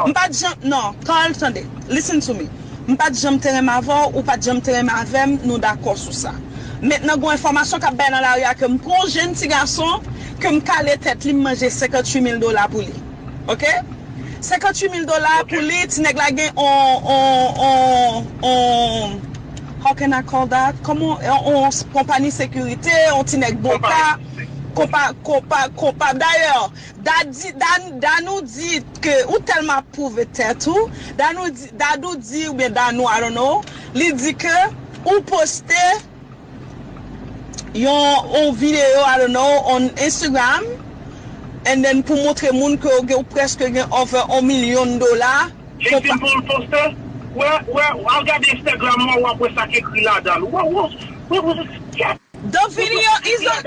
M'pas non, Carl, attendez, listen to me. M'pas jam terem avant ou pas jam terem avem, nous d'accord sur ça. Maintenant, gon information qu'a ben dans la rue que m'prend jeune petit garçon que m'cale tête li manger $58,000 pour lui. OK? $58,000 pour lui, ti nèg la gen on how can I call that? Comment on compagnie sécurité, on ti nèg boka Copa. D'ailleurs, Danou dit que, ou tellement prouvé tête ou, Danou dit, ou bien Danou, I don't know, il dit que, ou poster yon vidéo, I don't know, on Instagram, and then pour montrer moun que ou presque gen over $1 million. J'ai dit pour le poster, ouais, regarde Instagram, moi, après ça qui écrit là-dedans. What was it? The video is on.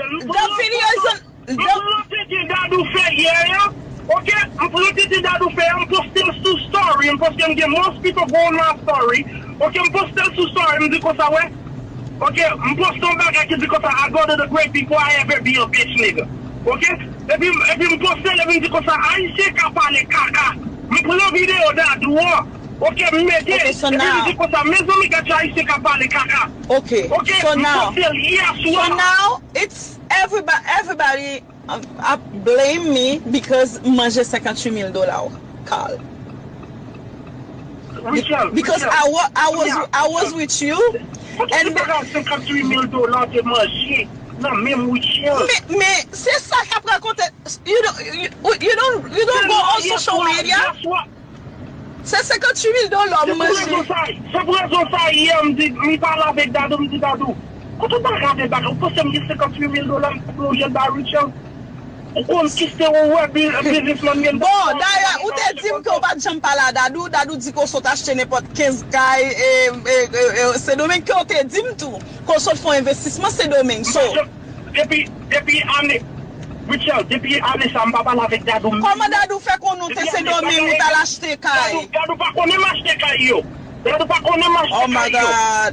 Okay, I'm posting that I'm posting to story. I'm posting most people go on my story. Okay, I'm posting to story because I went. Okay, I'm posting back because I go to the great people I ever be a bitch nigga. Okay, if I'm posting because I say kapale kaka. Me pull a video that do what? Okay, so now. Okay, so now it's everybody blame me because manger $58,000, Carl. Because I was with you and mais c'est ça qu'a raconté. You don't go on social media. C'est $58,000, monsieur. C'est pour ça, hier, je parle avec Dadou, je dis Dadou. Quand on regarde Dadou, pourquoi c'est $58,000 pour le jeune Richard? On kisse au businessman. Bon, d'ailleurs, où t'es dit qu'on va jamais parler à Dadou? Dadou dit qu'on saute acheter n'importe 15 gars et c'est domaine qu'on te dit tout. Qu'on saute font investissement, c'est domaine. Depuis année. Richard, depuis année, ça m'a pas avec Dadou. Comment Dadou fait qu'on note ces domaines où t'as l'acheté Kai? Dadou pas qu'on aime acheter Kai yo. Dadou pas qu'on aime acheter Kai yo.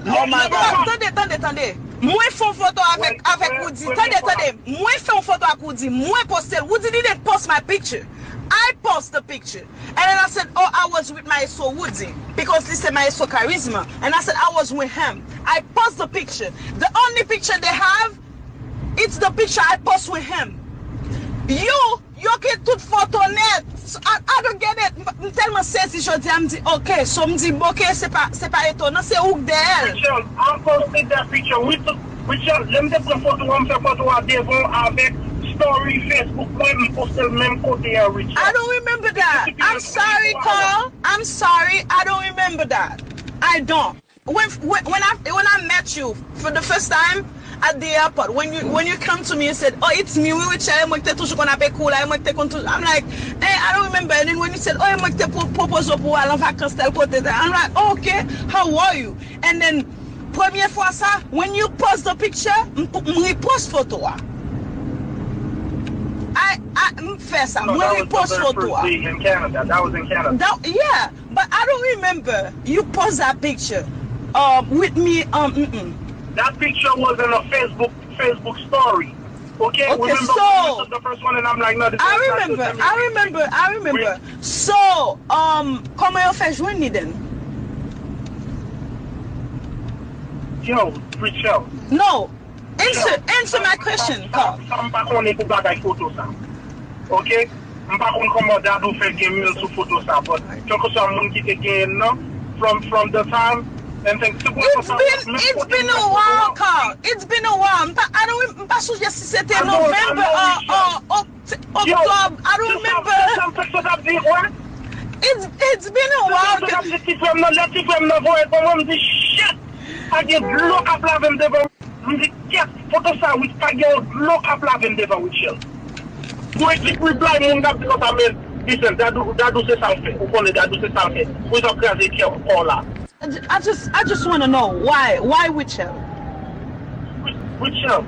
Oh my God. Attendez. Moi fais une photo avec Woody. Attendez. Moi fais une photo avec Woody. Moi poster. Woody didn't post my picture. I post the picture. And then I said, oh, I was with my so Woody. Because this is my so charisma. And I said, I was with him. I post the picture. The only picture they have, it's the picture I post with him. You get toute photo net. I don't get it. Tellement sexy, je dis, me dit, ok, so me dit, ok, c'est pas étonnant, c'est où d'elle. Richard, I posted that picture. Richard, j'aime des photos, on fait photo à devant avec story Facebook, moi, je poste le même côté à Richard. I don't remember that. I'm sorry, Carl. I'm sorry. I don't remember that. I don't. When I met you for the first time, at the airport, when you come to me and said, oh, it's me, we were chatting, I'm like, hey, I don't remember. And then when you said, oh, I'm like, I'm like, oh, okay, how are you? And then, première fois ça, when you post the picture, I post photo. I fais ça. When we post photo. In Canada. That was in Canada. Yeah, but I don't remember you post that picture with me. That picture was in a Facebook story. Okay, so this was the first one, and I'm like, no, this I remember. So, comment on fait joindre then? Yo, Richard. No, answer my question, Carl. I'm pas on est pour bagaille photo ça. Okay, I'm pas on comment Dadou fait game sur photo ça, but quelque chose mon qui te gagne non from the time. It's been a while, Carl. It's been a while. I don't pas sûr si c'était November or October. I don't remember. It's been a while. I get look up la vem devant. Me get photo ça with I get look up la vem devant with you. Moi qui reply mon gars because I mean listen, Dadou c'est ça fait. Ou connaît Dadou c'est ça fait. Vous avez crasé qui est là. I just want to know why Witchell? Witchell.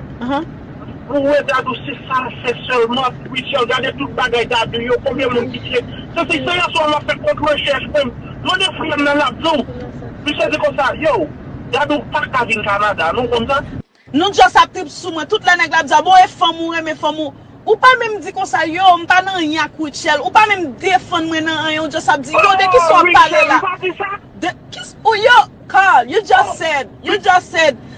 Ouais, Dadou c'est ça fait seulement Witchell. Regardez tout bagaille Dadou. Yo combien mon petit. Ça c'est ça on m'a fait contre recherche même. Moi des fois dans la zone. Puis c'est comme ça. Yo, Dadou pas qu'à venir Canada, non comme ça. Nous just active sous moi toute la nèg la dit bon et femme ou mais femme ou ou pas même dit comme ça, yo, m'pas nan rien Kouchel, ou pas même défendre moi nan rien, just ap di, yo, de qui sont parlé là? Oh, yo, Carl, you just said,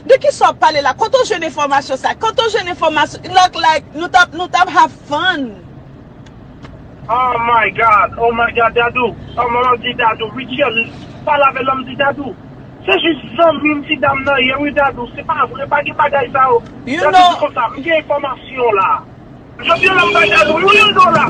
de qui sont parlé là? Quand on jeune information ça, look like, nous tap have fun. Oh my God, Dadou. Oh, maman dit Dadou, Richard, parle avec l'homme dit Dadou. C'est juste ça, même si dame nan, oui, Dadou, c'est pas vrai, pas de bagaille ça. You know. Comme ça, il y a information là. Je viens là, Dadou, oui, là.